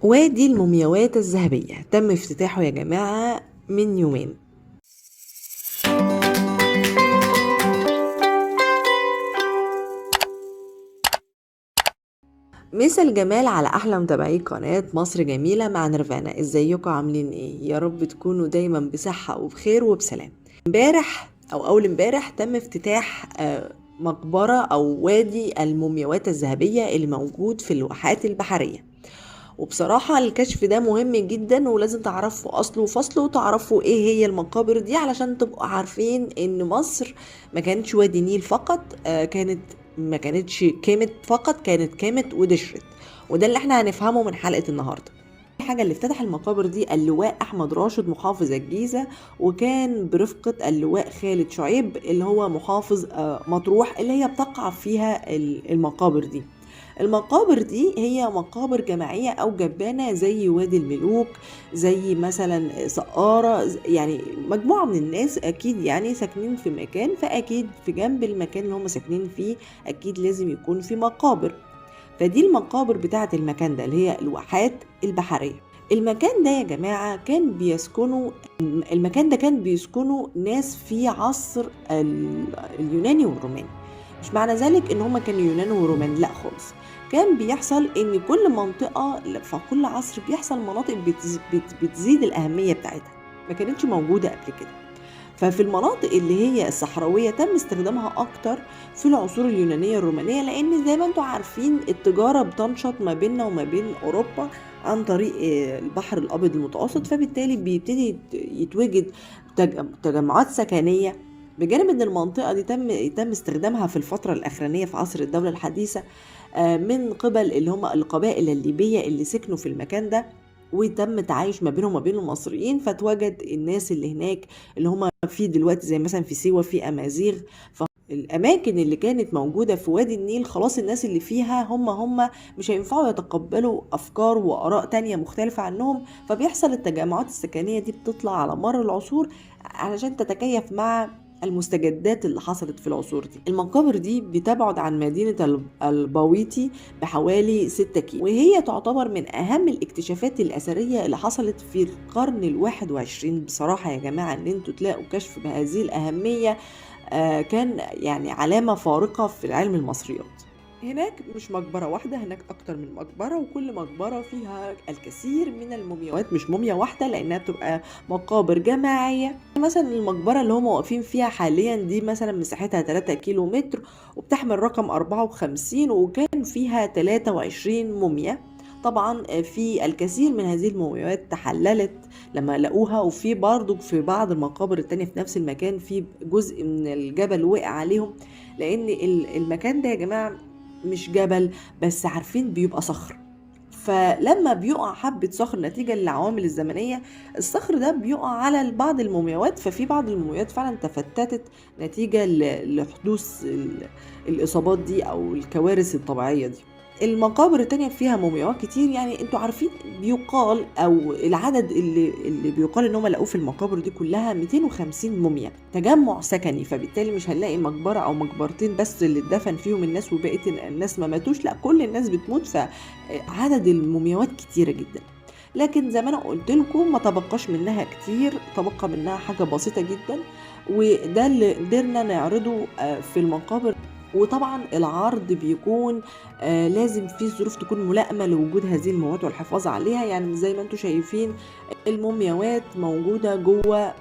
وادي المومياوات الذهبية تم افتتاحه يا جماعة من يومين. مسا الجمال على احلى متابعي قناة مصر جميلة مع نيرفانا. ازيكم عاملين ايه؟ يا رب تكونوا دايما بصحة وبخير وبسلام. امبارح او اول امبارح تم افتتاح مقبرة او وادي المومياوات الذهبية اللي موجود في الواحات البحرية. وبصراحة الكشف ده مهم جدا، ولازم تعرفوا أصله وفصله وتعرفوا ايه هي المقابر دي علشان تبقوا عارفين ان مصر ما كانتش وادي نيل فقط، ما كانتش كامت فقط، كانت كامت ودشرت. وده اللي احنا هنفهمه من حلقة النهاردة. حاجة اللي افتتح المقابر دي اللواء أحمد راشد محافظ الجيزة، وكان برفقة اللواء خالد شعيب اللي هو محافظ مطروح اللي هي بتقع فيها المقابر دي. المقابر دي هي مقابر جماعية أو جبانة زي وادي الملوك، زي مثلا سقارة، يعني مجموعة من الناس أكيد يعني ساكنين في مكان، فأكيد في جنب المكان اللي هم ساكنين فيه أكيد لازم يكون في مقابر. فدي المقابر بتاعة المكان ده اللي هي الواحات البحرية. المكان ده يا جماعة المكان ده كان بيسكنوا ناس في عصر اليوناني والروماني. مش معنى ذلك ان هما كانوا يونان ورومان، لا خالص. كان بيحصل ان كل منطقة في كل عصر بيحصل مناطق بتزيد الأهمية بتاعتها، ما كانتش موجودة قبل كده. ففي المناطق اللي هي الصحراوية تم استخدامها أكتر في العصور اليونانية الرومانية، لأن زي ما انتم عارفين التجارة بتنشط ما بيننا وما بين أوروبا عن طريق البحر الأبيض المتوسط، فبالتالي بيبتدي يتوجد تجمعات سكنية. بجانب ان المنطقة دي تم استخدامها في الفترة الأخرانية في عصر الدولة الحديثة من قبل اللي هم القبائل الليبية اللي سكنوا في المكان ده، وتم تعايش ما بينهم وما بين المصريين، فتوجد الناس اللي هناك اللي هم في دلوقتي زي مثلا في سيوة في أمازيغ. فالأماكن اللي كانت موجودة في وادي النيل خلاص الناس اللي فيها هم مش هينفعوا يتقبلوا أفكار وآراء تانية مختلفة عنهم، فبيحصل التجمعات السكنية دي بتطلع على مر العصور علشان تتكيف مع المستجدات اللي حصلت في العصور دي. المقابر دي بتبعد عن مدينة البويتي بحوالي 6 كيلو، وهي تعتبر من أهم الاكتشافات الأثرية اللي حصلت في القرن ال21. بصراحة يا جماعة إن انتوا تلاقوا كشف بهذه الأهمية كان يعني علامة فارقة في علم المصريات. هناك مش مقبرة واحدة، هناك أكتر من مقبرة، وكل مقبرة فيها الكثير من المومياوات، مش موميا واحدة لأنها بتبقى مقابر جماعية. مثلا المقبرة اللي هم واقفين فيها حاليا دي مثلا مساحتها 3 كيلو متر، وبتحمل رقم 54، وكان فيها 23 موميا. طبعا في الكثير من هذه المومياوات تحللت لما لقوها، وفي برضو في بعض المقابر التانية في نفس المكان في جزء من الجبل وقع عليهم، لأن المكان ده يا جماعة مش جبل بس، عارفين بيبقى صخر. فلما بيقع حبة صخر نتيجة للعوامل الزمنية، الصخر ده بيقع على بعض المومياوات، ففي بعض المومياوات فعلا تفتتت نتيجة لحدوث الإصابات دي أو الكوارث الطبيعية دي. المقابر التانية فيها مومياوات كتير، يعني انتوا عارفين بيقال او العدد اللي بيقال ان هم لقوه في المقابر دي كلها 250 موميا، تجمع سكني. فبالتالي مش هنلاقي مقبرة او مقبرتين بس اللي اتدفن فيهم الناس وبقية الناس ما ماتوش، لا كل الناس بتموت، فعدد المومياوات كتيرة جدا. لكن زي ما انا قلت لكم ما تبقاش منها كتير، تبقى منها حاجة بسيطة جدا، وده اللي قدرنا نعرضه في المقابر. وطبعا العرض بيكون لازم في ظروف تكون ملائمة لوجود هذه المواد والحفاظ عليها. يعني زي ما انتم شايفين المومياوات موجودة جوه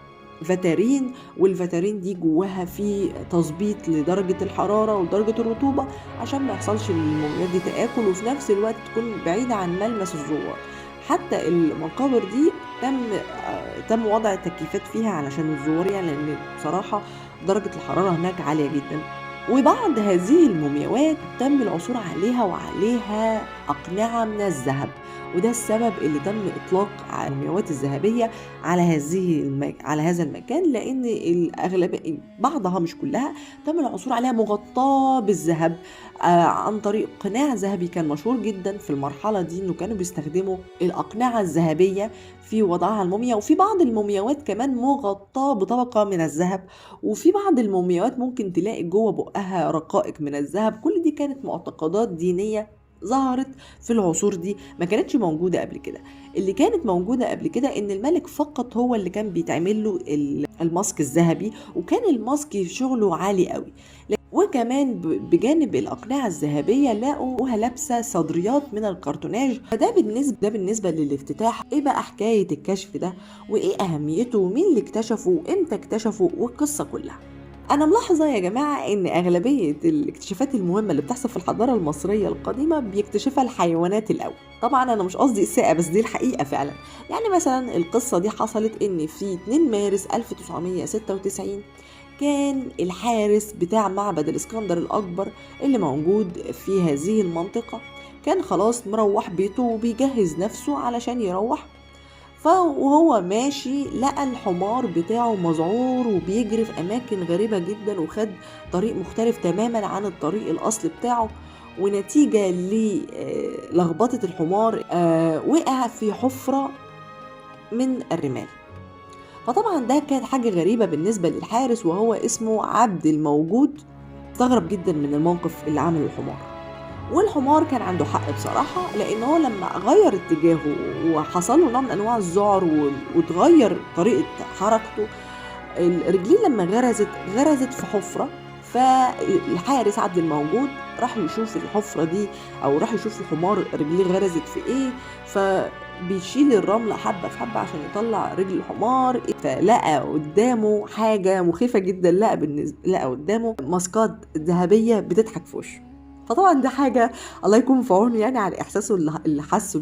فترين، والفترين دي جواها في تظبيط لدرجة الحرارة ودرجة الرطوبة عشان ما يحصلش المومياوات دي تآكل، وفي نفس الوقت تكون بعيدة عن ملمس الزوار. حتى المقابر دي تم وضع التكييفات فيها علشان الزوار، يعني لأن بصراحة درجة الحرارة هناك عالية جدا. وبعض هذه المومياوات تم العثور عليها وعليها أقنعة من الذهب، وده السبب اللي تم إطلاق المومياوات الذهبية على هذا المكان، لأن الأغلب بعضها مش كلها تم العثور عليها مغطاة بالذهب عن طريق قناع ذهبي كان مشهور جدا في المرحلة دي، إنه كانوا بيستخدموا الأقنعة الذهبية في وضعها الموميا. وفي بعض المومياوات كمان مغطاة بطبقة من الذهب، وفي بعض المومياوات ممكن تلاقي جوه بقها رقائق من الذهب. كل دي كانت معتقدات دينية ظهرت في العصور دي، ما كانتش موجودة قبل كده. اللي كانت موجودة قبل كده إن الملك فقط هو اللي كان بيتعمل له الماسك الذهبي، وكان الماسك شغله عالي قوي. وكمان بجانب الأقنعة الذهبية لقوها لابسة صدريات من الكرتوناج. ده بالنسبة للافتتاح. ايه بقى حكاية الكشف ده، وايه أهميته، ومين اللي اكتشفه، وامتى اكتشفه، والقصة كلها. أنا ملاحظة يا جماعة إن أغلبية الاكتشافات المهمة اللي بتحصل في الحضارة المصرية القديمة بيكتشفها الحيوانات الأول. طبعا أنا مش قصدي إساءة، بس دي الحقيقة فعلا. يعني مثلا القصة دي حصلت إن في 2 مارس 1996 كان الحارس بتاع معبد الإسكندر الأكبر اللي موجود في هذه المنطقة كان خلاص مروح بيته وبيجهز نفسه علشان يروح. وهو ماشي لقى الحمار بتاعه مذعور وبيجري في أماكن غريبة جدا، وخد طريق مختلف تماما عن الطريق الأصلي بتاعه. ونتيجة للخبطة الحمار وقع في حفرة من الرمال. فطبعا ده كانت حاجة غريبة بالنسبة للحارس، وهو اسمه عبد الموجود. استغرب جدا من الموقف اللي عمله الحمار. والحمار كان عنده حق بصراحة، لأن هو لما غير اتجاهه وحصل له نوع من أنواع الذعر وتغير طريقة حركته، الرجلين لما غرزت في حفرة. فالحارس عبد الموجود راح يشوف الحفرة دي، أو راح يشوف الحمار رجليه غرزت في إيه. بيشيل الرمل حبة في حبة عشان يطلع رجل الحمار. فلقى قدامه حاجة مخيفة جدا، لقى قدامه ماسكات ذهبية بتضحك في وشه. فطبعا ده حاجة الله يكون في عونه، يعني على إحساسه اللي حس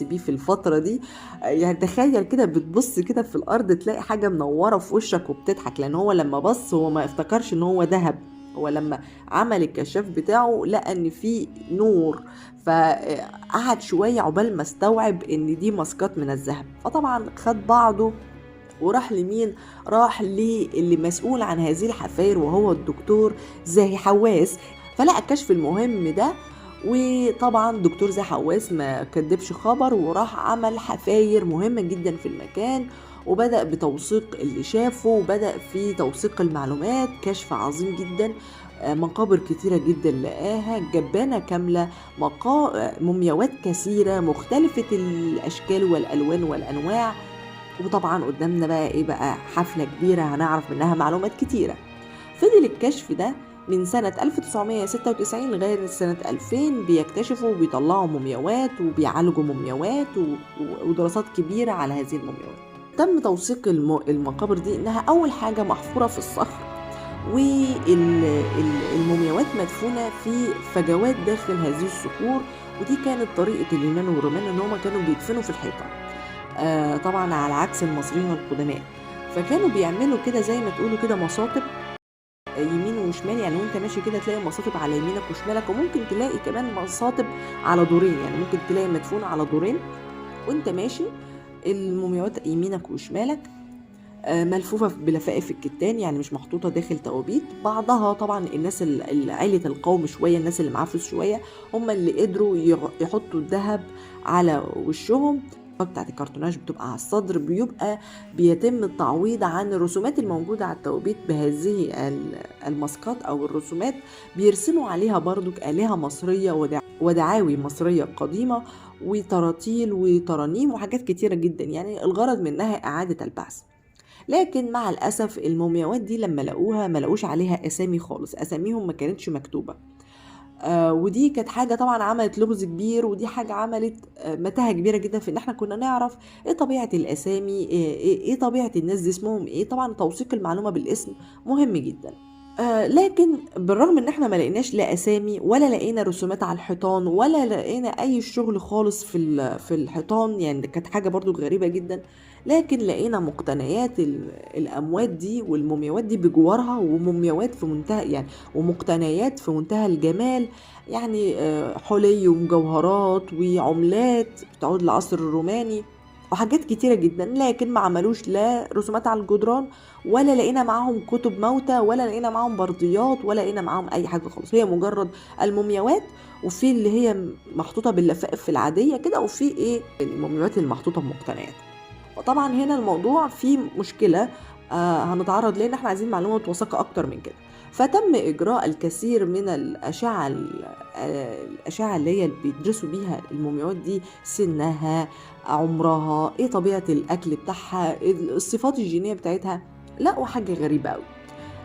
بيه في الفترة دي. يعني تخيل كده بتبص كده في الأرض تلاقي حاجة منورة في وشك وبتضحك، لأن هو لما بص هو ما افتكرش إن هو ذهب. هو لما عمل الكشاف بتاعه لقى إن في نور، فقعد شوية عقبال ما استوعب إن دي ماسكات من الذهب. فطبعا خد بعضه وراح لمين؟ راح للي مسؤول عن هذه الحفاير، وهو الدكتور زاهي حواس. فلقى الكشف المهم ده، وطبعا دكتور زاهي حواس ما كدبش خبر، وراح عمل حفاير مهمة جدا في المكان، وبدأ بتوثيق اللي شافه، وبدأ في توثيق المعلومات. كشف عظيم جدا، مقابر كتيرة جدا لقاها، جبانة كاملة، مومياوات كثيرة مختلفة الأشكال والألوان والأنواع. وطبعا قدامنا بقى ايه بقى حفلة كبيرة هنعرف منها معلومات كتيرة. فضل الكشف ده من سنة 1996 لغاية سنة 2000 بيكتشفوا وبيطلعوا مومياوات وبيعالجوا مومياوات ودراسات كبيرة على هذه المومياوات. تم توثيق المقابر دي انها اول حاجة محفورة في الصخر، والمومياوات مدفونة في فجوات داخل هذه الصخور. ودي كانت طريقة اليونان والرومان ان هم كانوا بيدفنوا في الحيطة، طبعا على عكس المصريين القدماء. فكانوا بيعملوا كده زي ما تقولوا كده مصاطب يمين وشمال، يعني وانت ماشي كده تلاقي مصاطب على يمينك وشمالك، وممكن تلاقي كمان مصاطب على دورين، يعني ممكن تلاقي مدفون على دورين وانت ماشي المومياوات يمينك وشمالك، ملفوفة بلفائف الكتان، يعني مش محطوطة داخل توابيت. بعضها طبعا الناس اللي عائلة القوم شوية، الناس اللي معاه فلوس شوية، هم اللي قدروا يحطوا الذهب على وشهم. بتاعت الكرتوناج بتبقى على الصدر، بيتم التعويض عن الرسومات الموجودة على التوابيت بهذه الماسكات أو الرسومات. بيرسموا عليها برضو آلهة مصرية ودعاوي مصرية قديمة وتراتيل وترانيم وحاجات كتيرة جدا، يعني الغرض منها إعادة البعث. لكن مع الأسف المومياوات دي لما لقوها ما لقوش عليها أسامي خالص، أساميهم ما كانتش مكتوبة. ودي كانت حاجة طبعا عملت لغز كبير، ودي حاجة عملت متاهة كبيرة جدا في ان احنا كنا نعرف ايه طبيعة الاسامي، ايه طبيعة الناس دي، اسمهم ايه. طبعا توثيق المعلومة بالاسم مهم جدا. لكن بالرغم ان احنا ما لقيناش لا اسامي ولا لقينا رسومات على الحيطان ولا لقينا اي شغل خالص في الحيطان، يعني كانت حاجة برضو غريبة جدا. لكن لقينا مقتنيات الاموات دي والمومياوات دي بجوارها، ومومياوات في منتهى يعني ومقتنيات في منتهى الجمال، يعني حلي ومجوهرات وعملات بتعود للعصر الروماني وحاجات كتيرة جدا. لكن ما عملوش لا رسومات على الجدران، ولا لقينا معاهم كتب موتى، ولا لقينا معاهم برديات، ولا لقينا معاهم اي حاجة خالص. هي مجرد المومياوات، وفي اللي هي محطوطة باللفائف العادية كده، وفي ايه المومياوات المحطوطة بمقتنيات. وطبعا هنا الموضوع فيه مشكلة، هنتعرض ليه، ان احنا عايزين معلومات وثيقة اكتر من كده. فتم اجراء الكثير من الاشعة الاشعة اللي هي اللي بيدرسوا بيها المومياوات دي، سنها، عمرها، ايه طبيعة الاكل بتاعها، الصفات الجينية بتاعتها. لقوا حاجة غريبة قوي،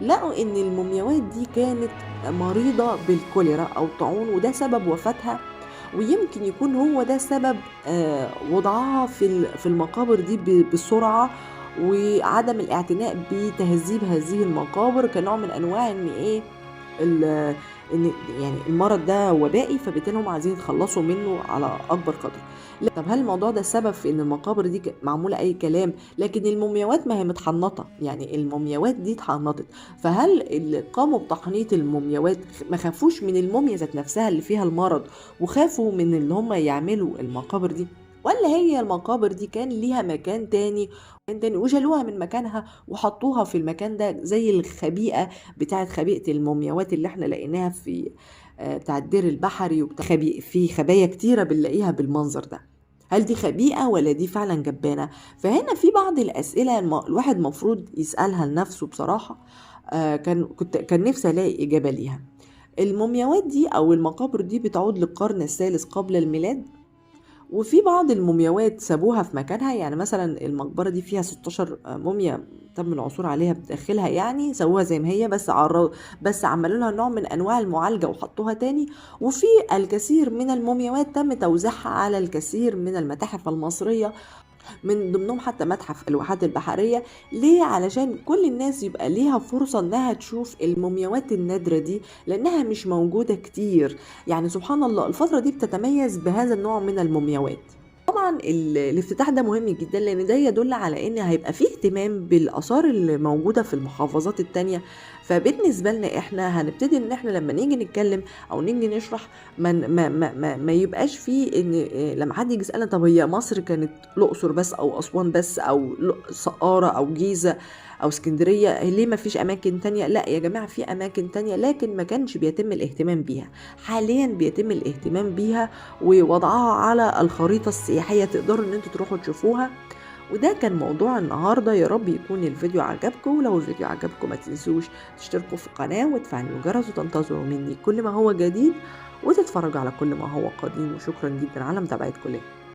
لقوا ان المومياوات دي كانت مريضة بالكوليرا او طاعون، وده سبب وفاتها، ويمكن يكون هو ده سبب وضعها في المقابر دي بسرعة، وعدم الاعتناء بتهذيب هذه المقابر كنوع من انواع ان ايه ان يعني المرض ده وبائي، فبالتالي هم عايزين يتخلصوا منه على اكبر قدر. لا، طب هل الموضوع ده السبب في ان المقابر دي معموله اي كلام؟ لكن المومياوات ما هي متحنطه، يعني المومياوات دي اتحنطت، فهل اللي قاموا بتحنيط المومياوات ما خافوش من الموميا ذات نفسها اللي فيها المرض، وخافوا من اللي هم يعملوا المقابر دي؟ ولا هي المقابر دي كان ليها مكان تاني وشالوها من مكانها وحطوها في المكان ده، زي الخبيئة بتاعت خبيئة المومياوات اللي احنا لقيناها في بتاع الدير البحري، وبتاع في خبايا كتيرة بنلاقيها بالمنظر ده. هل دي خبيئة ولا دي فعلا جبانة؟ فهنا في بعض الأسئلة الواحد مفروض يسألها لنفسه بصراحة. كان نفسي ألاقي إجابة ليها. المومياوات دي أو المقابر دي بتعود للقرن الثالث قبل الميلاد، وفي بعض المومياوات سابوها في مكانها، يعني مثلا المقبرة دي فيها 16 موميا تم العثور عليها بداخلها، يعني سووها زي ما هي، بس عملوا لها نوع من انواع المعالجة وحطوها تاني. وفي الكثير من المومياوات تم توزيعها على الكثير من المتاحف المصرية، من ضمنهم حتى متحف الواحات البحرية. ليه؟ علشان كل الناس يبقى ليها فرصة انها تشوف المومياوات النادرة دي، لانها مش موجودة كتير. يعني سبحان الله الفترة دي بتتميز بهذا النوع من المومياوات. طبعا الافتتاح ده مهم جدا، لان ده يدل على ان هيبقى فيه اهتمام بالاثار اللي موجوده في المحافظات التانية. فبالنسبه لنا احنا هنبتدي ان احنا لما نيجي نتكلم او نيجي نشرح ما يبقاش فيه ان لما حد يجي يسالنا طب هي مصر كانت الاقصر بس او اسوان بس او سقاره او جيزه او اسكندريه، ليه ما فيش اماكن تانية؟ لا يا جماعه في اماكن تانية، لكن ما كانش بيتم الاهتمام بيها. حاليا بيتم الاهتمام بيها ووضعها على الخريطة السياحية، تقدروا ان انتوا تروحوا تشوفوها. وده كان موضوع النهاردة، يا رب يكون الفيديو عجبكم. ولو الفيديو عجبكم ما تنسوش تشتركوا في القناة وتفعلوا الجرس وتنتظروا مني كل ما هو جديد، وتتفرجوا على كل ما هو قديم. وشكرا جدا على متابعتكم لي.